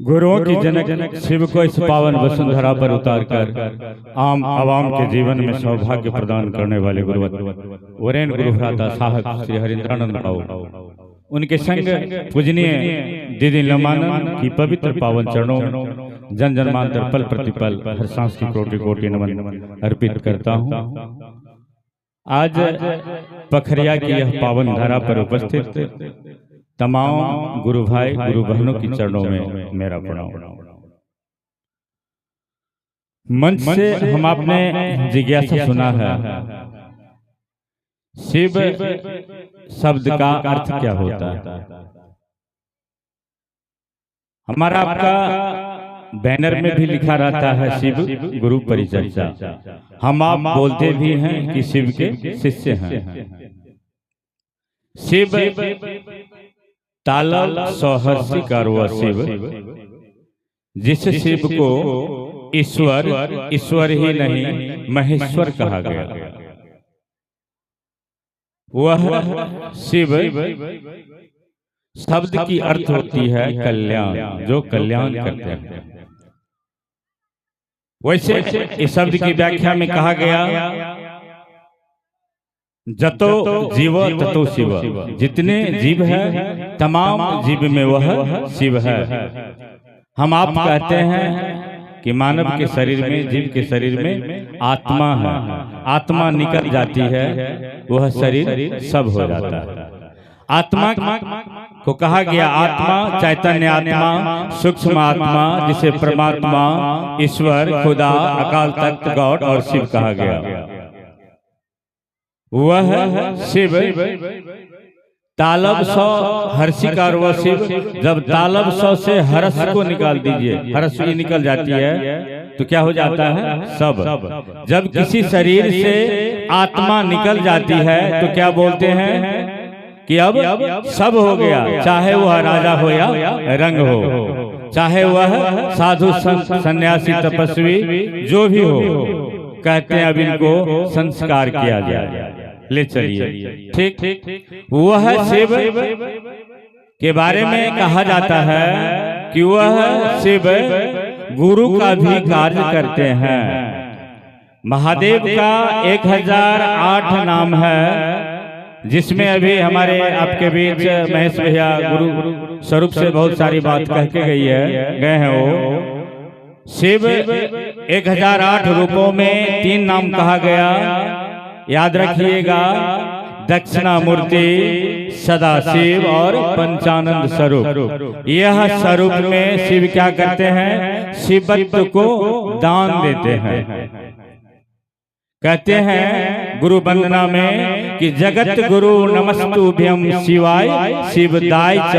गुरुओं की जनक शिव को इस पावन वसुंधरा पर उतारकर आम आवाम के जीवन में सौभाग्य प्रदान करने वाले गुरुवत वरेण्य गुरुभ्राता साहब श्री हरिंद्रानंद भाऊ, उनके संग पूजनीय दीदी लमानंद की पवित्र पावन चरणों में जन जन्मांतर पल प्रतिपल हर सांस की कोटि कोटि नमन अर्पित करता हूँ। आज पखरिया की यह पावन धारा पर उपस्थित तमाम गुरु भाई गुरु बहनों की चरणों में मेरा प्रणाम। मंच से हम आपने जिज्ञासा सुना है, शिव शब्द का अर्थ क्या होता है। हमारा आपका बैनर में भी लिखा रहता है शिव गुरु परिचर्चा। हम आप बोलते भी हैं कि शिव के शिष्य हैं। शिव तालब सौहर्षि कारवा शिव, जिस शिव को ईश्वर ही नहीं महेश्वर कहा गया। वह शिव शब्द की अर्थ होती है कल्याण, जो कल्याण करते हैं। वैसे इस शब्द की व्याख्या में कहा गया, जतो जीव ततो शिव, जितने जीव है तमाम जीव में वह शिव है। हम आप कहते हैं कि मानव के शरीर में, जीव के शरीर में आत्मा है। आत्मा निकल जाती है, वह शरीर सब हो जाता है। आत्मा को कहा गया आत्मा चैतन्य आत्मा, सूक्ष्म आत्मा, जिसे परमात्मा, ईश्वर, खुदा, अकाल तख्त, गॉड और शिव कहा गया। वह शिव तालब सौ हर्षिकार वह शिव। जब तालब सौ से हर्ष को निकाल दीजिए, हर्ष ही निकल जाती है तो क्या हो जाता है सब। जब किसी शरीर से आत्मा निकल जाती है तो क्या बोलते हैं कि अब सब हो गया। चाहे वह राजा हो या रंग हो, चाहे वह साधु संत सन्यासी तपस्वी जो भी हो, कहते हैं अब इनको संस्कार किया जाए। ले चलिए, ठीक। वह शिव के बारे में कहा जाता है कि वह शिव गुरु का भी कार्य करते हैं। महादेव का 1008 नाम है, जिसमें अभी हमारे आपके बीच महेश भैया गुरु स्वरूप से बहुत सारी बात कह के गए हैं। वो शिव 1008 रूपों में 3 नाम कहा गया, याद रखिएगा। दक्षिणामूर्ति, सदाशिव और पंचानंद स्वरूप। यह स्वरूप में शिव क्या करते हैं, शिवत्व को दान देते हैं। कहते हैं गुरु वंदना में कि जगत गुरु नमस्तुभ्यं शिवाय, शिवदाय च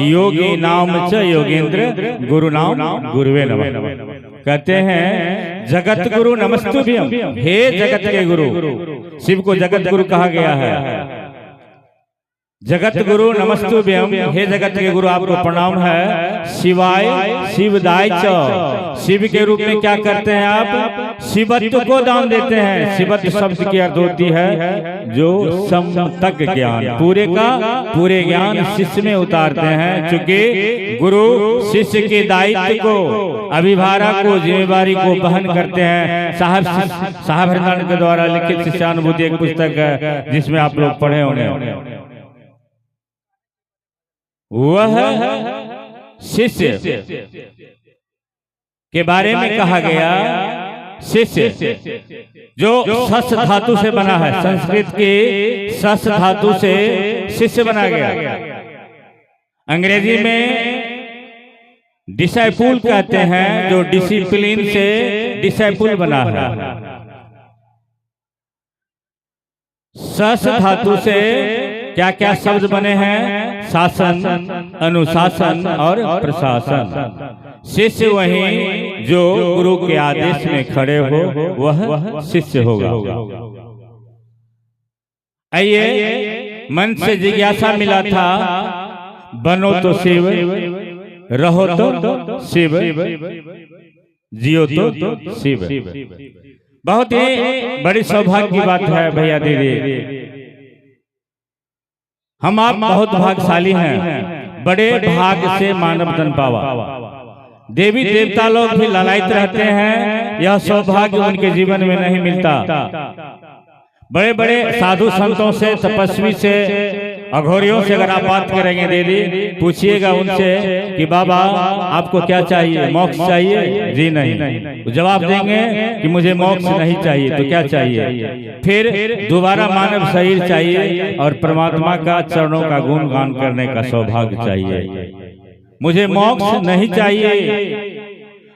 योगी नाम च योगेंद्र, गुरु नाम गुरुवे नमः। कहते हैं जगत गुरु नमस्तुभ्यं, हे जगत के गुरु। शिव को जगत गुरु कहा गया है। जगत गुरु नमस्तुभ्यं, हे जगत के गुरु आपको प्रणाम है। शिवाय शिवदाय च, शिव के रूप में क्या करते हैं आप, शिवत्व को दान देते हैं। शिवत्व शब्द की अर्थ होती है जो समतक ज्ञान, पूरे का पूरे ज्ञान शिष्य में उतारते हैं। चूंकि गुरु शिष्य के दायित्व को, अभिभारक को, जिम्मेवारी को वहन करते हैं। साहब हरिंद्रानंद के द्वारा लिखित शिष्यानुभूति एक पुस्तक है, जिसमें आप लोग पढ़े होंगे। वह शिष्य के बारे में कहा गया, शिष्य जो सस धातु से बना है, संस्कृत की सस धातु से शिष्य बना गया। अंग्रेजी में डिसाइपुल कहते हैं, जो डिसिप्लिन से डिसाइपुल बना है। सस धातु से क्या क्या शब्द बने हैं, शासन, अनुशासन और प्रशासन। शिष्य वही जो गुरु के आदेश में खड़े हो, वह शिष्य होगा। आइए, मन से जिज्ञासा मिला था, बनो तो शिव, रहो तो शिव, जियो तो शिव। बहुत ही बड़ी सौभाग्य की बात है भैया दीदी। हम आप बहुत भाग्यशाली हैं, बड़े भाग से मानव जन पावा। देवी देवता लोग भी लालायित रहते हैं, यह सौभाग्य उनके जीवन में नहीं मिलता। बड़े बड़े साधु संतों से, तपस्वी से, अघोरियों से अगर आप बात करेंगे दीदी, पूछिएगा उनसे कि बाबा आपको क्या चाहिए, मोक्ष चाहिए? जी नहीं। जवाब देंगे कि मुझे मोक्ष नहीं चाहिए। तो क्या चाहिए? फिर दोबारा मानव शरीर चाहिए और परमात्मा का चरणों का गुणगान करने का सौभाग्य चाहिए। मुझे मोक्ष नहीं चाहिए।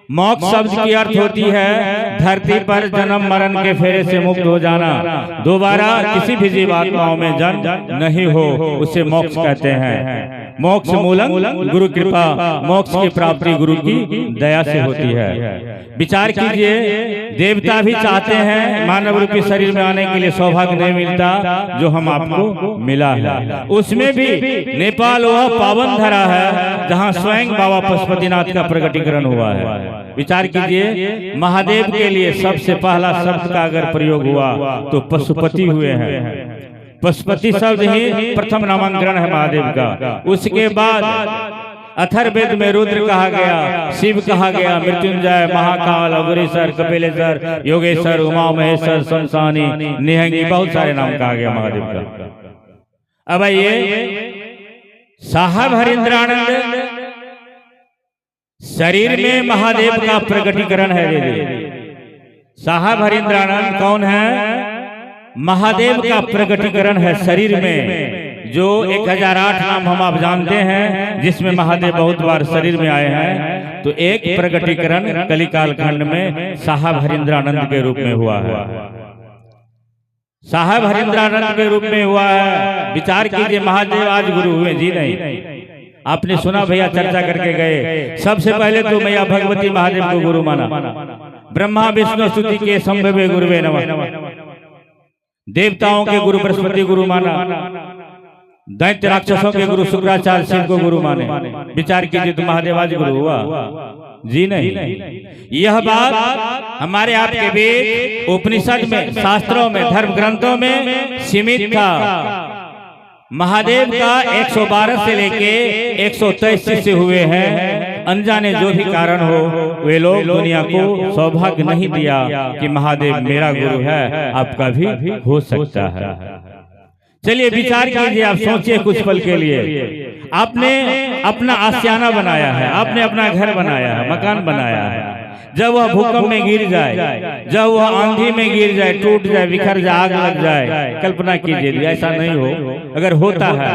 मोक्ष शब्द की अर्थ होती है धरती पर जन्म मरण के फेरे से मुक्त हो जाना, दोबारा किसी भी जीवात्माओं में जन्म नहीं हो, उसे मोक्ष कहते हैं। मोक्ष मूलम गुरु कृपा, मोक्ष की प्राप्ति गुरु की दया से होती है। विचार कीजिए, देवता भी चाहते हैं मानव रूपी शरीर में आने के लिए, सौभाग्य नहीं मिलता जो हम आपको मिला है। उसमें भी नेपाल वह पावन धरा है जहाँ स्वयं बाबा पशुपतिनाथ का प्रकटीकरण हुआ है। विचार कीजिए, महादेव के लिए सबसे पहला शब्द का अगर प्रयोग हुआ तो पशुपति हुए हैं। पशुपति शब्द ही प्रथम नामांकन है महादेव का। उसके बाद अथर्ववेद में रुद्र कहा गया, शिव कहा गया, मृत्युंजय, महाकाल, अघोरेश्वर, कपिलेश्वर, योगेश्वर, उमा महेश्वर, शमशानी, निहंगी, बहुत सारे नाम कहा गया महादेव का। अब ये साहब हरिंद्रानंद शरीर में महादेव का प्रकटीकरण है। साहब हरिंद्रानंद कौन है? महादेव का प्रकटीकरण है शरीर में, जो 1008 नाम हम आप जानते हैं, जिसमें महादेव बहुत बार शरीर में आए हैं। तो एक प्रकटीकरण कलिकाल खंड में साहब हरिंद्रानंद के रूप में हुआ है। साहब हरिंद्रानंद के रूप में हुआ है। विचार कीजिए, महादेव आज गुरु हुए? जी नहीं। आपने सुना भैया, चर्चा करके गए। सबसे पहले तो मैया भगवती महादेव को गुरु माना, ब्रह्मा विष्णु स्तुति के संभवे गुरुवे नमः। देवताओं के गुरु बृहस्पति गुरु माना, दैत्य राक्षसों के गुरु शुक्राचार्य शिव को गुरु माने। विचार कीजिए, तो महादेव आज गुरु हुआ? जी नहीं। यह बात हमारे आपके वेद, उपनिषद में, शास्त्रों में, धर्म ग्रंथों में सीमित था। महादेव का 112 से लेके 123 शिष्य हुए हैं। अनजाने जो भी कारण हो, वे लोग दुनिया को सौभाग्य नहीं दिया कि महादेव मेरा गुरु है, आपका भी हो सकता है। चलिए विचार कीजिए, आप सोचिए कुछ पल के लिए। आपने अपना आशियाना बनाया है, आपने अपना घर बनाया है, मकान बनाया है। जब वह भूकंप में गिर जाए, जब वह आंधी में गिर जाए, टूट जाए, बिखर जाए, आग लग जाए, कल्पना कीजिए ऐसा नहीं हो। अगर होता है,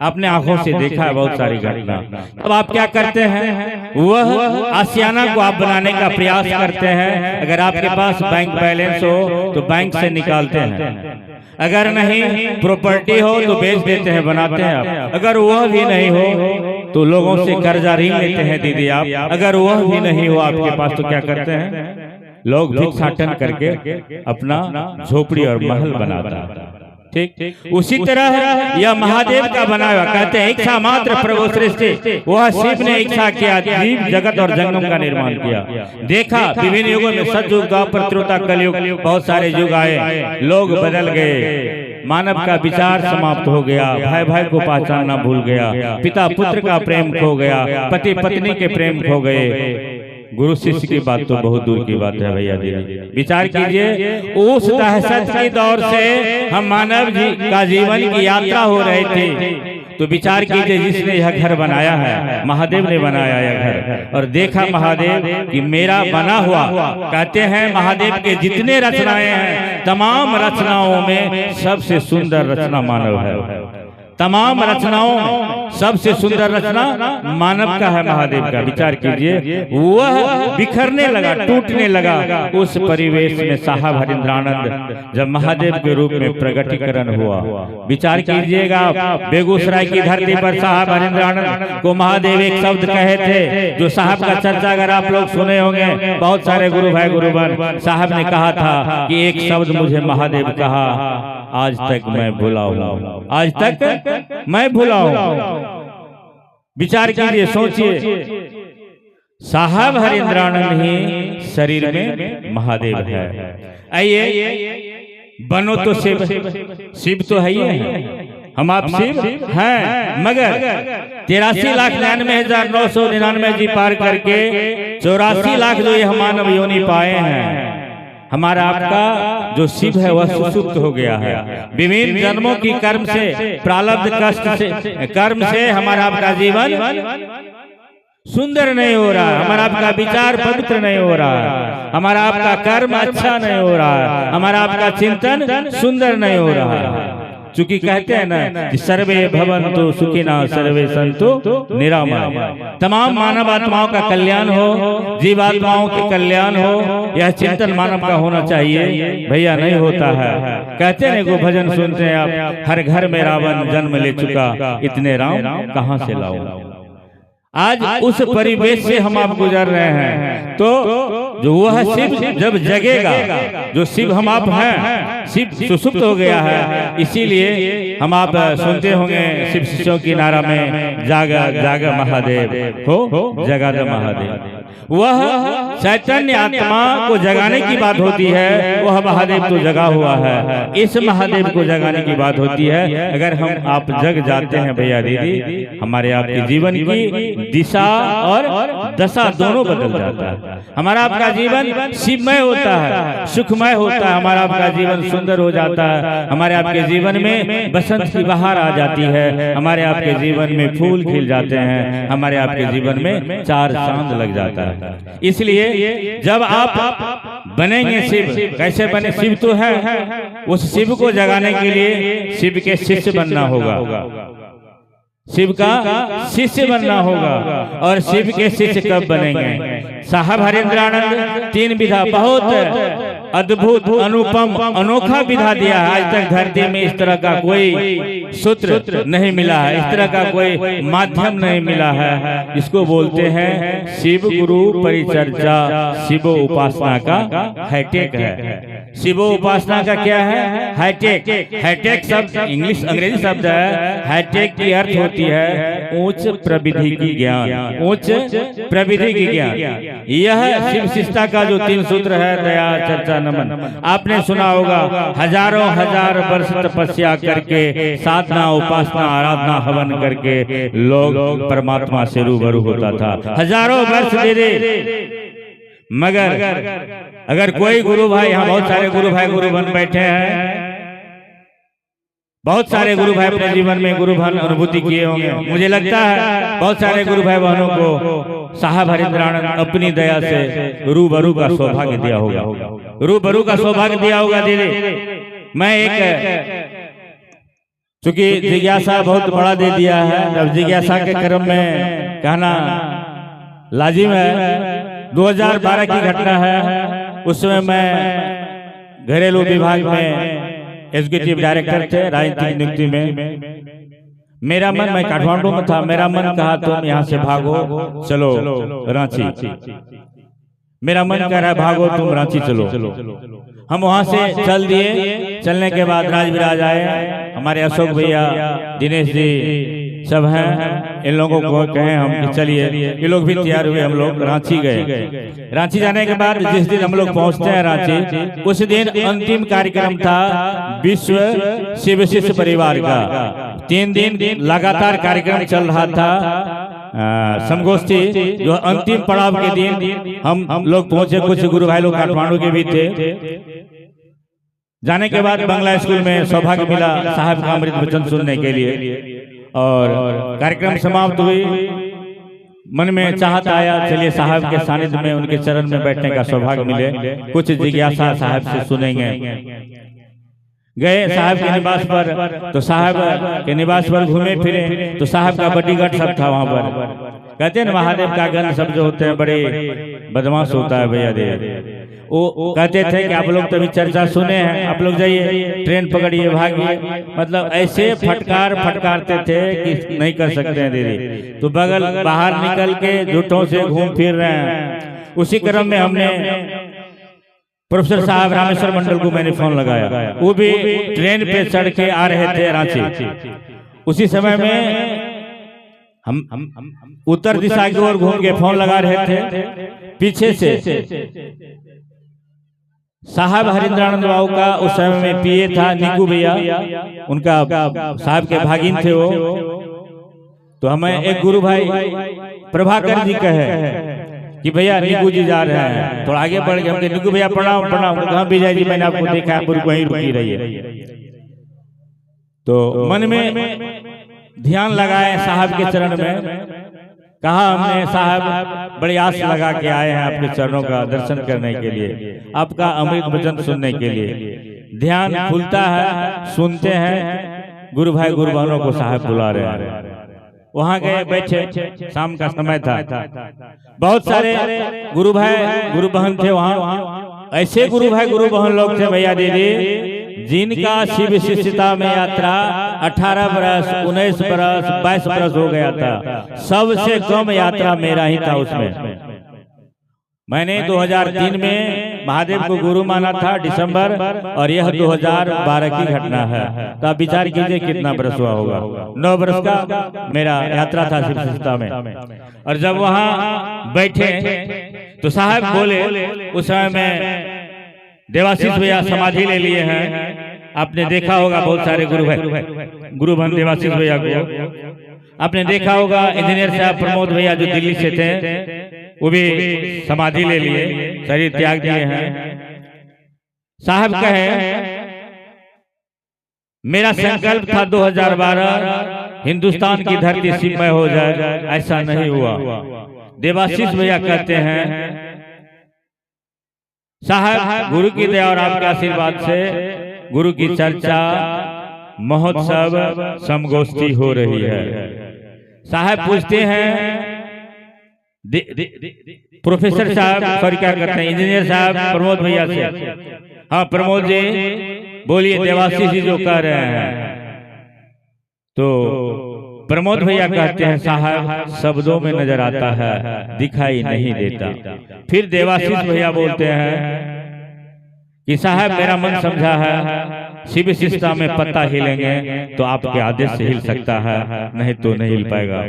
आपने आंखों से देखा है बहुत सारी घटना, अब आप क्या करते हैं? वह आशियाना को आप बनाने का प्रयास करते हैं। अगर आपके पास बैंक बैलेंस हो तो बैंक से निकालते हैं, अगर नहीं प्रॉपर्टी हो तो बेच देते हैं, बनाते हैं आप। अगर वह भी नहीं हो तो लोगों से कर्जा ऋण लेते हैं दीदी आप। अगर वह भी नहीं हो आपके पास तो क्या करते हैं? लोग भिक्षाटन करके अपना झोपड़ी और महल बनाता है। ठीक उसी तरह यह महादेव का बनाया, कहते हैं इच्छा मात्र प्रभु सृष्टि। वह शिव ने इच्छा किया, जीव जगत और जंगम का निर्माण किया। देखा विभिन्न युगों में, सतयुग, द्वापर, त्रेता, कलयुग, बहुत सारे युग आए, लोग बदल गए, मानव का विचार समाप्त हो गया, भाई भाई को पहचानना भूल गया, पिता पुत्र का प्रेम खो गया, पति पत्नी के प्रेम खो गए। गुरु शिष्य की बात तो बहुत दूर की बात है भैया दीदी। विचार कीजिए, उस दहशत के दौर से हम मानव का जीवन की यात्रा हो रही थी। तो विचार कीजिए, जिसने यह घर बनाया है, महादेव ने बनाया यह घर, और देखा महादेव कि मेरा बना हुआ, कहते हैं महादेव के जितने रचनाएं हैं, तमाम रचनाओं में सबसे सुंदर रचना मानव है। तमाम रचनाओं में सबसे सुंदर रचना मानव का है, महादेव का। विचार कीजिए, वह बिखरने लगा, टूटने लगा। उस परिवेश में साहब हरिंद्रानंद जब महादेव के रूप में प्रकटीकरण हुआ, विचार कीजिएगा, बेगूसराय की धरती पर साहब हरिंद्रानंद को महादेव एक शब्द कहे थे, जो साहब का चर्चा अगर आप लोग सुने होंगे, बहुत सारे गुरु भाई गुरुबन, साहब ने कहा था कि एक शब्द मुझे महादेव कहा, आज तक मैं भूला हूँ, आज तक मैं भूला हूँ। विचार कीजिए, सोचिए, साहब हरिंद्रानंद ही शरीर में महादेव है। आइए, बनो तो शिव, शिव तो है ही है, हम आप शिव हैं, मगर 83,99,999 जी पार करके 84 लाख जो ये हम मानव योनि पाए हैं, हमारा आपका जो शिव है वह सुसुप्त हो गया है। विभिन्न जन्मों की कर्म से, प्रारब्ध कष्ट से, कर्म से हमारा आपका जीवन सुंदर नहीं हो रहा है, हमारा आपका विचार पवित्र नहीं हो रहा है, हमारा आपका कर्म अच्छा नहीं हो रहा है, हमारा आपका चिंतन सुंदर नहीं हो रहा है। चूंकि कहते हैं ना कि सर्वे भवन्तु सुखिनः सर्वे सन्तु निरामया, तमाम मानव आत्माओं का कल्याण हो, जीवात्माओं के कल्याण हो, यह चिंतन मानव का होना चाहिए। भैया नहीं होता है। कहते हैं को भजन सुनते हैं आप, हर घर में रावण जन्म ले चुका, इतने राम कहाँ से लाओ। आज उस परिवेश से हम आप गुजर रहे हैं, तो जो वह शिव जब जगेगा, जो शिव हम आप हैं, शिव सुसुप्त हो गया है। इसीलिए हम आप सुनते होंगे शिव शिष्यों की नारा में, जागा जागा महादेव हो, जगा दे महादेव। वह चैतन्य आत्मा को जगाने की बात होती है, वह महादेव तो जगा हुआ है, इस महादेव को जगाने की बात होती है। अगर हम आप जग जाते हैं भैया दीदी, हमारे आपके जीवन की दिशा और दशा दोनों बदल जाता है। हमारा आपका जीवन शिवमय होता है, सुखमय होता है, हमारा आपका जीवन सुंदर हो जाता है, हमारे आपके जीवन में बसंत की बहार आ जाती है, हमारे आपके जीवन में फूल खिल जाते हैं, हमारे आपके जीवन में चार चांद लग जाता है। इसलिए जब आप बनेंगे शिव, कैसे बने? शिव तो है, उस शिव को जगाने के लिए शिव के शिष्य बनना होगा, शिव का शिष्य बनना होगा। और शिव के शिष्य कब बनेंगे? साहब हरेंद्रानंद तीन विधा, बहुत अद्भुत अनुपम अनोखा विधा दिया है। आज तक धरती में इस तरह का कोई सूत्र नहीं मिला है, इस तरह का कोई माध्यम नहीं मिला है। इसको बोलते हैं शिव गुरु परिचर्चा, शिव उपासना का हाईटेक है। शिव उपासना का क्या है? हाईटेक। हाईटेक शब्द इंग्लिश अंग्रेजी शब्द है। हाईटेक की अर्थ होती है उच्च प्रविधि की ज्ञान, उच्च प्रविधि की ज्ञान। यह शिव शिष्टा का जो 3 सूत्र है, दया चर्चा नमन, आपने सुना होगा। हजारों हजार वर्ष तपस्या करके, साधना उपासना आराधना हवन करके लोग परमात्मा से रूबरू होता था, हजारों वर्ष दे दे। मगर अगर कोई गुरु भाई, यहाँ बहुत सारे गुरु भाई गुरु बन बैठे हैं, बहुत सारे गुरु भाई अपने जीवन में गुरु भान अनुभूति किए होंगे। मुझे लगता है बहुत सारे गुरु भाई बहनों को साहब हरिंद्रानंद अपनी दया से रूबरू का सौभाग्य दिया होगा, रूबरू का सौभाग्य दिया होगा। दीदी मैं चूंकि जिज्ञासा बहुत बड़ा दे दिया है, जब जिज्ञासा के क्रम में कहना लाजिम है। 2012 की घटना है, उस समय मैं घरेलू विभाग में एग्जीक्यूटिव डायरेक्टर थे, राजनीतिक नियुक्ति में। मेरा मन, मैं काठमांडू में था, मेरा मन कहा तुम यहाँ से भागो, चलो रांची। मेरा मन कह रहा है भागो तुम रांची चलो। हम वहां से चल दिए। चलने के बाद राजविराज आए, हमारे अशोक भैया, दिनेश जी सब हैं। इन लोगों को कहें हम चलिए, ये लोग भी तैयार हुए। हम लोग रांची गए। रांची जाने के बाद जिस दिन हम लोग पहुंचते हैं रांची, उस दिन अंतिम कार्यक्रम था विश्व शिव शिष्य परिवार का। 3 दिन लगातार कार्यक्रम चल रहा था, समगोष्ठी। जो अंतिम पड़ाव के दिन हम लोग पहुंचे, कुछ गुरु भाई लोग काठमांडू के भी थे। जाने के बाद बंगला स्कूल में सौभाग्य मिला साहब का अमृत वचन सुनने के लिए, और कार्यक्रम समाप्त हुई। मन में चाहत आया चलिए साहब के सानिध्य में, उनके चरण में बैठने का सौभाग्य मिले, कुछ जिज्ञासा साहब से सुनेंगे। गए साहब के निवास पर, तो साहब के निवास पर घूमे फिरे, तो साहब का बॉडीगार्ड सब था वहां पर। कहते हैं महादेव का गण सब जो होते हैं बड़े बदमाश होता है भैया देव। वो कहते थे कि आप लोग तो अभी चर्चा सुने हैं, आप लोग जाइए ट्रेन पकड़िए भागिए। मतलब ऐसे फटकारते थे कि नहीं कर सकते हैं दीदी। तो बगल बाहर निकल के झूठों से घूम फिर रहे हैं। उसी क्रम में हमने प्रोफेसर साहब रामेश्वर मंडल को मैंने फोन लगाया, वो भी ट्रेन पे चढ़ के आ रहे थे रांची। उसी समय में हम उत्तर दिशा की ओर घूम के फोन लगा रहे थे। पीछे से साहब हरिंद्रानंद बाबू का उस समय में पीए था निकू भैया, उनका साहब के भागिन थे वो। तो हमें एक गुरु भाई प्रभाकर जी कहे कि भैया निकू जी जा रहे हैं, थोड़ा आगे बढ़ गए। हमने निकू भैया प्रणाम प्रणाम। कहाँ विजय जी मैंने आपको देखा है, वहीं रुकी रही है। तो मन में ध्यान लगाए साहब के चरण में, कहा हमने साहब बड़ी आस लगा के आए हैं आपके चरणों का दर्शन करने के लिए, आपका अमृत वचन सुनने के लिए। ध्यान खुलता है, सुनते हैं, गुरु भाई गुरु बहनों को साहब बुला रहे हैं। वहां गए, बैठे, शाम का समय था। बहुत सारे गुरु भाई गुरु बहन थे वहां। ऐसे गुरु भाई गुरु बहन लोग थे भैया दीदी जिनका शिव शिष्यता में यात्रा 18 बरस 19 बरस 22 बरस हो गया था। सबसे कम यात्रा मेरा ही था उसमें। मैंने 2003 में महादेव को गुरु माना था दिसंबर, और यह 2012 की घटना है। तो आप विचार कीजिए कितना बरस हुआ होगा। 9 बरस का मेरा यात्रा था शिव शिष्यता में। और जब वहां बैठे तो साहब बोले, उस समय में देवाशीष भैया समाधि ले लिए हैं। आपने देखा होगा बहुत सारे गुरु बहन देवाशीष भैया को आपने देखा होगा। इंजीनियर साहब प्रमोद भैया जो दिल्ली से थे वो भी समाधि ले लिए, शरीर त्याग दिए हैं। साहब कहे मेरा संकल्प था 2012 हिंदुस्तान की धरती शिवमय हो जाए, ऐसा नहीं हुआ। देवाशीष भैया कहते हैं साहब गुरु की दया और आपके आशीर्वाद से गुरु की चर्चा, महोत्सव, समगोष्ठी हो रही है। साहब पूछते हैं प्रोफेसर साहब सॉरी क्या करते हैं इंजीनियर साहब प्रमोद भैया से, हाँ प्रमोद जी बोलिए देवाशीष जी जो कह रहे हैं। तो प्रमोद भैया कहते हैं साहब शब्दों में नजर आता है, दिखाई नहीं देता। फिर देवाशीष भैया बोलते हैं कि साहब मेरा मन समझा है, शिव शिष्यता में पत्ता हिलेंगे तो आपके आदेश से हिल सकता है, नहीं तो नहीं हिल पाएगा।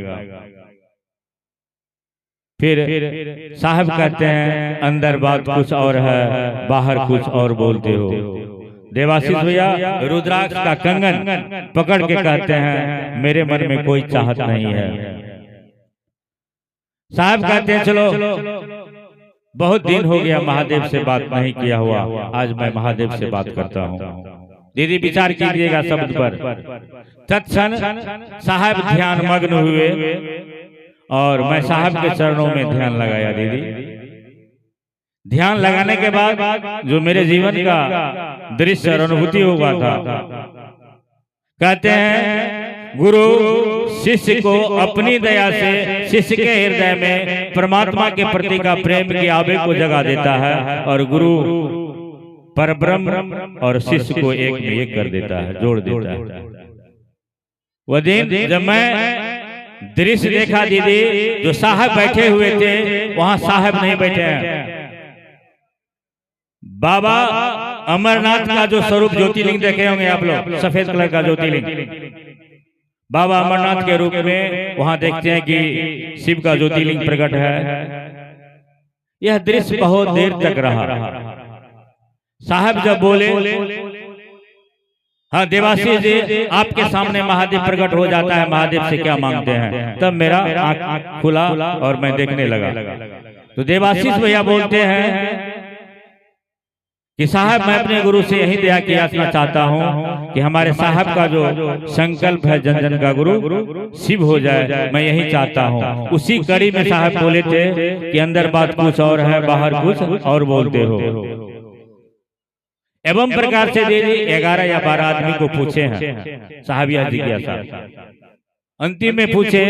फिर साहब कहते हैं अंदर बात कुछ और है, बाहर कुछ और बोलते हो। देवाशीष भैया रुद्राक्ष का कंगन पकड़ के कहते हैं मेरे मन में कोई चाहत नहीं है। साहब कहते हैं चलो बहुत दिन हो गया महादेव से बात नहीं किया हुआ, आज मैं महादेव से बात करता हूँ। दीदी विचार कीजिएगा शब्द पर। तत्क्षण साहब ध्यान मग्न हुए और मैं साहब के चरणों में ध्यान लगाया। दीदी ध्यान लगाने के बाद जो मेरे जीवन का दृश्य और अनुभूति हुआ था, कहते हैं गुरु शिष्य को अपनी दया से शिष्य के हृदय में परमात्मा के प्रति का प्रेम के आवेग को जगा देता है, और गुरु परब्रह्म और शिष्य को एक में एक कर देता है, जोड़ देता है। वह दिन जब मैं दृश्य देखा दीदी, जो साहब बैठे हुए थे वहां साहब नहीं बैठे हैं। बाबा अमरनाथ का जो स्वरूप ज्योतिर्लिंग देखे होंगे आप लोग, सफेद कलर का ज्योतिर्लिंग, बाबा अमरनाथ के रूप में वहां देखते हैं कि शिव का ज्योतिर्लिंग प्रकट है। यह दृश्य बहुत देर तक रहा। साहब जब बोले हाँ देवाशीष जी आपके सामने महादेव प्रकट हो जाता है, महादेव से क्या मांगते हैं, तब मेरा आंख खुला और मैं देखने लगा। तो देवाशीष भैया बोलते हैं कि साहब मैं अपने गुरु से यही दया की याचना चाहता हूं कि हमारे साहब का जो संकल्प है जन जन का गुरु शिव हो जाए, मैं यही चाहता हूं। उसी कड़ी में साहब बोले थे कि अंदर बात कुछ और है, बाहर कुछ और बोलते हो। एवं प्रकार से दीदी 11 या 12 आदमी को पूछे हैं साहब यह जिज्ञासा। अंतिम में पूछे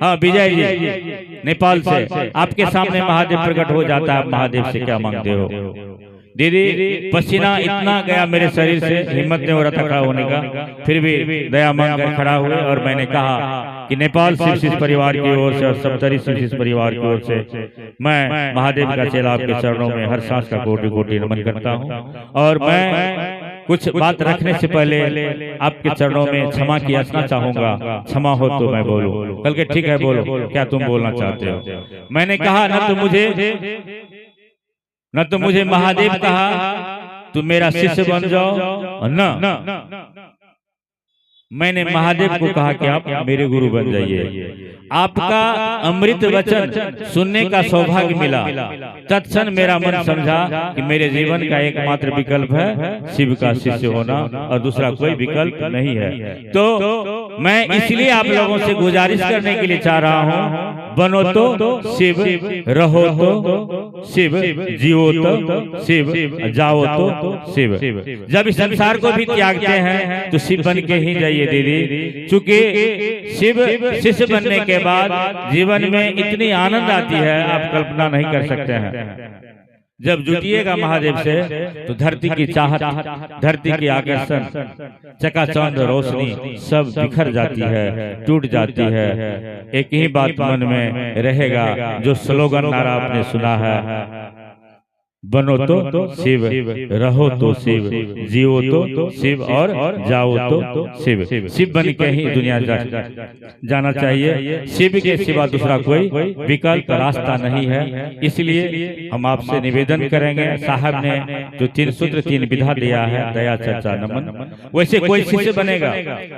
हाँ विजय जी नेपाल से, आपके सामने महादेव प्रकट हो जाता है, महादेव से क्या मांगते हो। दीदी पसीना इतना गया मेरे शरीर से, हिम्मत नहीं हो रहा था खड़ा होने का, फिर भी दया मांग कर खड़ा हुए और मैंने कहा कि नेपाल शिव परिवार की ओर से और सप्तरी शिव परिवार की ओर से मैं महादेव का चेला आपके चरणों में हर सांस का कोटि कोटि नमन करता हूं। और मैं कुछ बात रखने से पहले आपके चरणों में क्षमा की याचना चाहूंगा, क्षमा हो तो मैं बोलूं। कल के ठीक है बोलो, क्या तुम बोलना चाहते हो। मैंने कहा न तो मुझे न तो मुझे महादेव कहा तू मेरा शिष्य बन जाओ, और न मैंने महादेव को कहा कि आप मेरे गुरु बन जाइए। आपका अमृत वचन सुनने का सौभाग्य मिला, तत्क्षण मेरा मन समझा कि मेरे जीवन का एकमात्र विकल्प है शिव का शिष्य होना, और दूसरा कोई विकल्प नहीं है। तो मैं इसलिए आप लोगों से गुजारिश करने के लिए चाह रहा हूँ, बनो तो शिव, रहो तो शिव, जियो तो शिव, जाओ तो शिव। जब इस संसार को भी त्यागते हैं तो शिव बन के ही जाइए दीदी, चूंकि शिव शिष्य बनने के बाद जीवन में इतनी आनंद आती है आप कल्पना नहीं कर सकते हैं। जब जुटिएगा महादेव से तो धरती की चाहत, धरती की आकर्षण, चकाचौंध रोशनी सब बिखर जाती है, टूट जाती है। एक ही बात मन में रहेगा, जो स्लोगन नारा आपने सुना है, बनो तो शिव, रहो तो शिव, जियो तो शिव, और जाओ तो शिव। शिव बन के ही दुनिया जाना चाहिए। शिव के सिवा दूसरा कोई विकल्प रास्ता नहीं है। इसलिए हम आपसे निवेदन करेंगे, साहब ने जो 3 सूत्र 3 विधा दिया है, दया चर्चा नमन, वैसे कोई शिष्य बनेगा,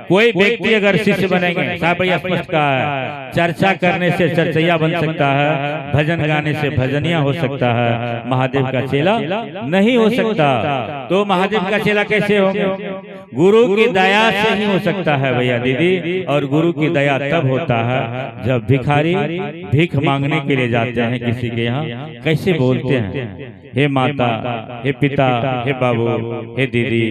कोई व्यक्ति अगर शिष्य बनेंगे, साहब भैया स्पष्ट कहा है, चर्चा करने से चर्चैया बन सकता है, भजन गाने से भजनिया हो सकता है, महादेव का चेला नहीं हो सकता। तो महादेव का चेला कैसे होंगे? गुरु की दया से ही हो सकता है भैया दीदी। और गुरु की दया तब होता है जब भिखारी भीख मांगने के लिए जाते हैं किसी के यहाँ, कैसे बोलते हैं, हे माता, हे पिता, हे बाबू, हे दीदी,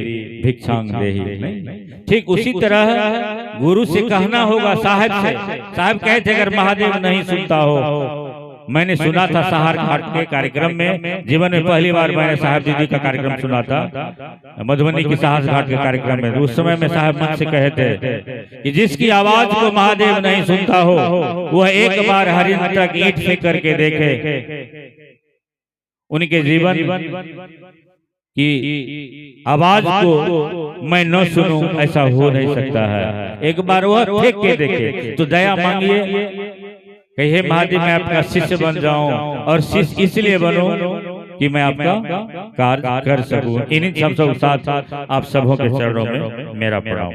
भिक्षांग देहि। ठीक उसी तरह गुरु से कहना होगा, साहब से। साहब कहते अगर महादेव नहीं सुनता हो, मैंने सुना था सहार घाट के कार्यक्रम में, जीवन में पहली बार मैंने साहब दीदी का कार्यक्रम सुना था, मधुबनी की सहार घाट के कार्यक्रम में। उस समय में साहब मन से कहते कि जिसकी आवाज को महादेव नहीं सुनता हो, वह एक बार हरिन तक ईंट फेंक करके देखे, उनके जीवन की आवाज को मैं न सुनूं ऐसा हो नहीं सकता है। एक बार वह फेंक के देखे तो दया मांगिए, कहिए महादेव मैं आपका शिष्य बन जाऊं, और शिष्य इसलिए बनूं कि मैं आपका कार्य कर सकूं। इन्हीं सब साथ आप सबों के चरणों में मेरा प्रणाम।